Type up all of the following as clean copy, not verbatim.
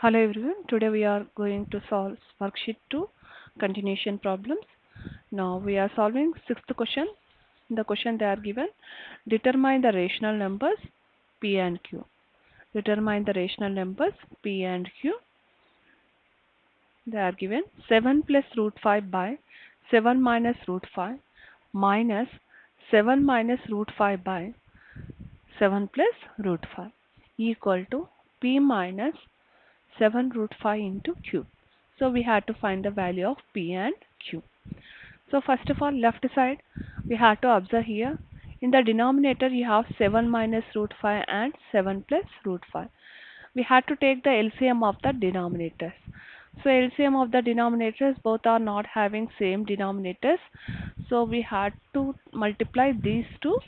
Hello everyone. Today we are going to solve worksheet 2 continuation problems. Now we are solving sixth question. The question they are given: determine the rational numbers p and q. Determine the rational numbers p and q. They are given 7 plus root 5 by 7 minus root 5 minus 7 minus root 5 by 7 plus root 5 equal to p minus 7 root 5 into q. So we had to find the value of p and q. So first of all, left side, we have to observe here. In the denominator, you have 7 minus root 5 and 7 plus root 5. We had to take the LCM of the denominators. So LCM of the denominators, both are not having same denominators. So we had to multiply these two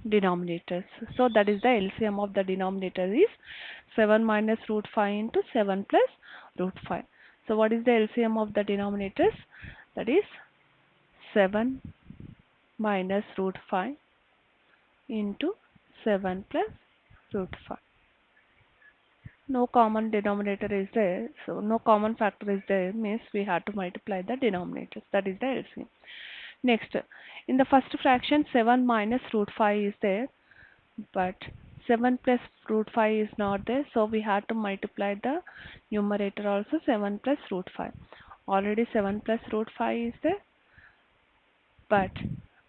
denominators. So that is the LCM of the denominator is 7 minus root 5 into 7 plus root 5. So what is the LCM of the denominators? That is 7 minus root 5 into 7 plus root 5. No common denominator is there, so no common factor is there, means we have to multiply the denominators. That is the LCM. Next, in the first fraction 7 minus root 5 is there, but 7 plus root 5 is not there, so we have to multiply the numerator also 7 plus root 5. Already 7 plus root 5 is there, but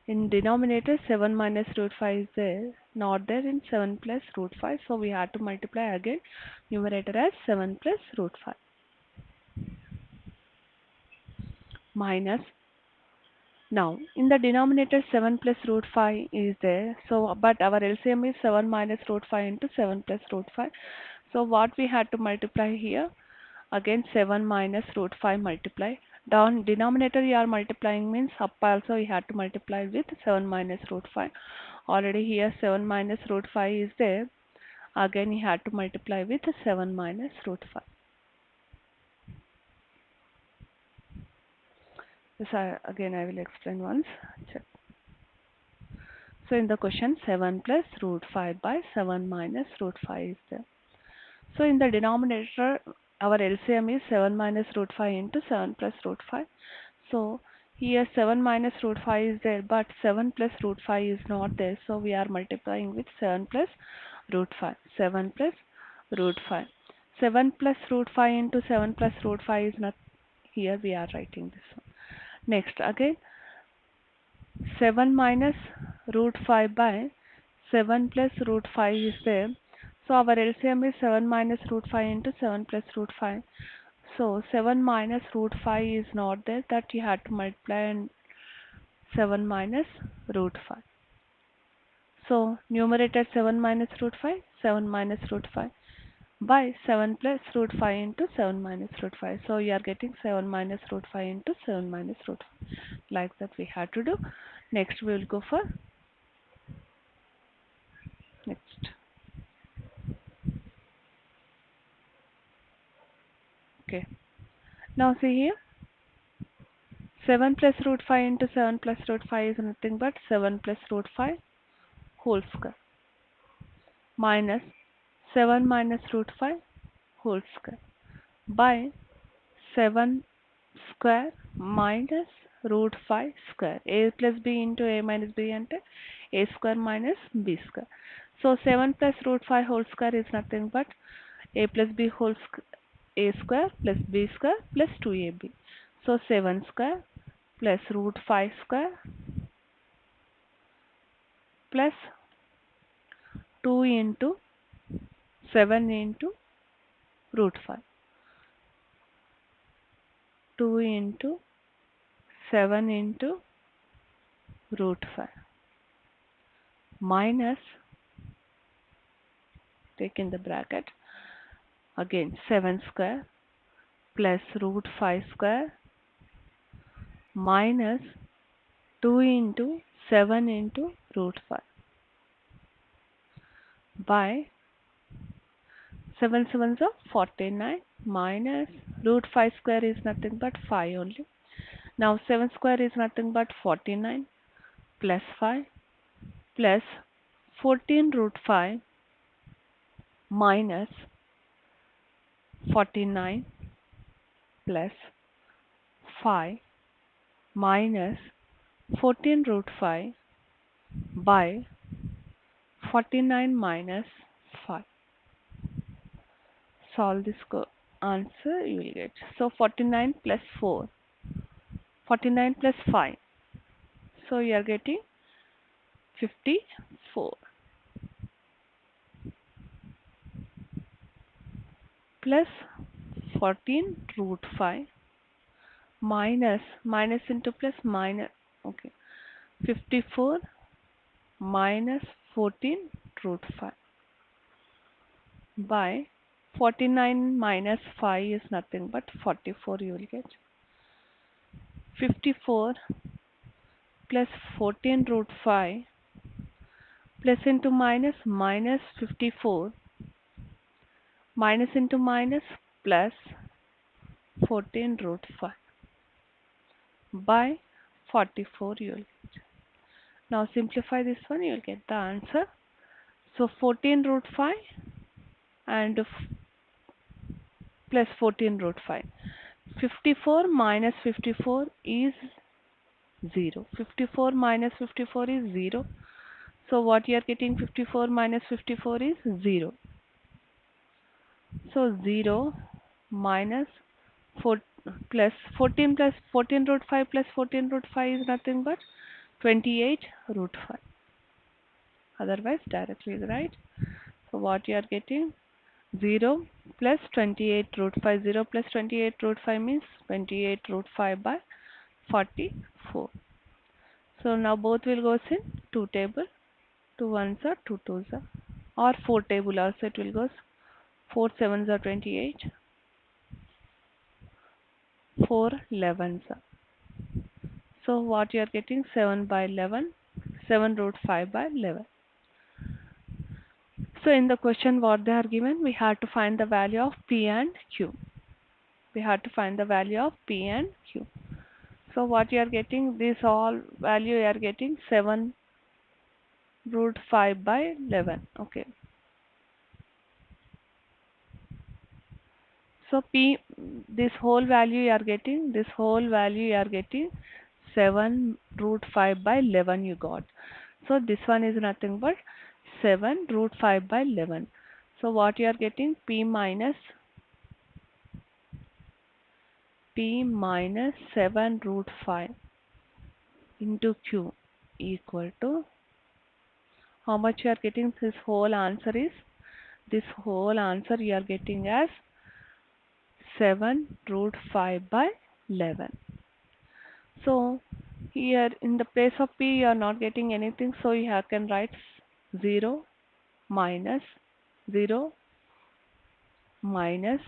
in denominator 7 minus root 5 is there, not there in 7 plus root 5, so we have to multiply again numerator as 7 plus root 5 minus. Now in the denominator 7 plus root 5 is there, so but our LCM is 7 minus root 5 into 7 plus root 5. So what we had to multiply here, again 7 minus root 5 multiply. Down denominator you are multiplying means up also you have to multiply with 7 minus root 5. Already here 7 minus root 5 is there. Again you have to multiply with 7 minus root 5. This again I will explain once. Check. So in the question 7 plus root 5 by 7 minus root 5 is there. So in the denominator our LCM is 7 minus root 5 into 7 plus root 5. So here 7 minus root 5 is there, but 7 plus root 5 is not there. So we are multiplying with 7 plus root 5. 7 plus root 5. 7 plus root 5 into 7 plus root 5 is not here. We are writing this one. Next again 7 minus root 5 by 7 plus root 5 is there. So our LCM is 7 minus root 5 into 7 plus root 5. So 7 minus root 5 is not there, that you have to multiply and 7 minus root 5. So numerator 7 minus root 5, 7 minus root 5 by 7 plus root 5 into 7 minus root 5. So you are getting 7 minus root 5 into 7 minus root 5. Like that we have to do. Next we will go for next. Okay. Now see here. 7 plus root 5 into 7 plus root 5 is nothing but 7 plus root 5 whole square minus 7 minus root 5 whole square by 7 square minus root 5 square. A plus b into a minus b ante a square minus b square. So 7 plus root 5 whole square is nothing but a plus b whole a square plus b square plus 2ab. So 7 square plus root 5 square plus 2 into 7 into root 5. 2 into 7 into root 5 minus, take in the bracket, again 7 square plus root 5 square minus 2 into 7 into root 5 by 7 sevens of 49 minus root 5 square is nothing but 5 only. Now 7 square is nothing but 49 plus 5 plus 14 root 5 minus 49 plus 5 minus 14 root 5 by 49 minus 5. Solve this answer, you will get. So 49 plus 4, 49 plus 5. So you are getting 54 plus 14 root 5 minus into plus minus. Okay. 54 minus 14 root 5 by 49 minus 5 is nothing but 44 you will get. 54 plus 14 root 5 plus into minus minus 54 minus into minus plus 14 root 5 by 44 you will get. Now simplify this one, you will get the answer. So 14 root 5 and plus 14 root 5. 54 minus 54 is 0. 54 minus 54 is 0. So what you are getting, 54 minus 54 is 0. So 0 minus 4 plus 14 plus 14 root 5 plus 14 root 5 is nothing but 28 root 5. Otherwise directly right. So what you are getting, 0 plus 28 root 5. 0 plus 28 root 5 means 28 root 5 by 44. So now both will goes in 2 table. 2 ones are 2 twos are, or 4 table also it will goes. 4 sevens are 28. 4 11s are. So what you are getting, 7 by 11. 7 root 5 by 11. So in the question what they are given, we have to find the value of P and Q. We have to find the value of P and Q. So what you are getting, this all value you are getting 7 root 5 by 11. Okay. So P, this whole value you are getting, 7 root 5 by 11 you got. So this one is nothing but 7 root 5 by 11. So what you are getting, P minus 7 root 5 into Q equal to, how much you are getting, this whole answer you are getting as 7 root 5 by 11. So here in the place of P you are not getting anything, so you can write 0 minus 0 minus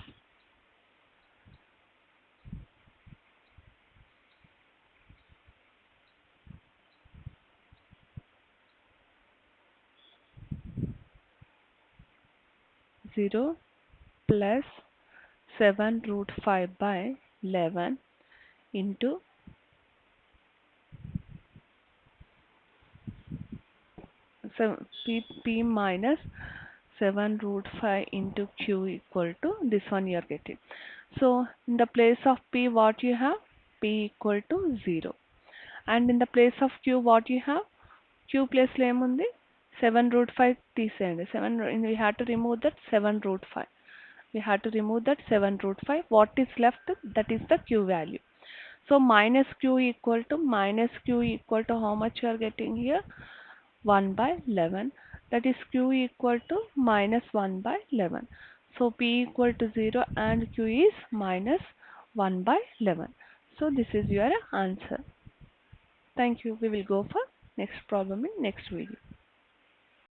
0 plus 7 root 5 by 11 into P minus 7 root 5 into Q equal to this one you are getting. So in the place of P what you have, P equal to 0, and in the place of Q what you have, Q place లో ఏముంది 7 root 5 తీసేయండి. 7 we have to remove that 7 root 5. We have to remove that 7 root 5. What is left, that is the Q value. So minus Q equal to how much you are getting here, 1 by 11. That is Q equal to minus 1 by 11. So P equal to 0 and Q is minus 1 by 11. So this is your answer. Thank you. We will go for next problem in next video.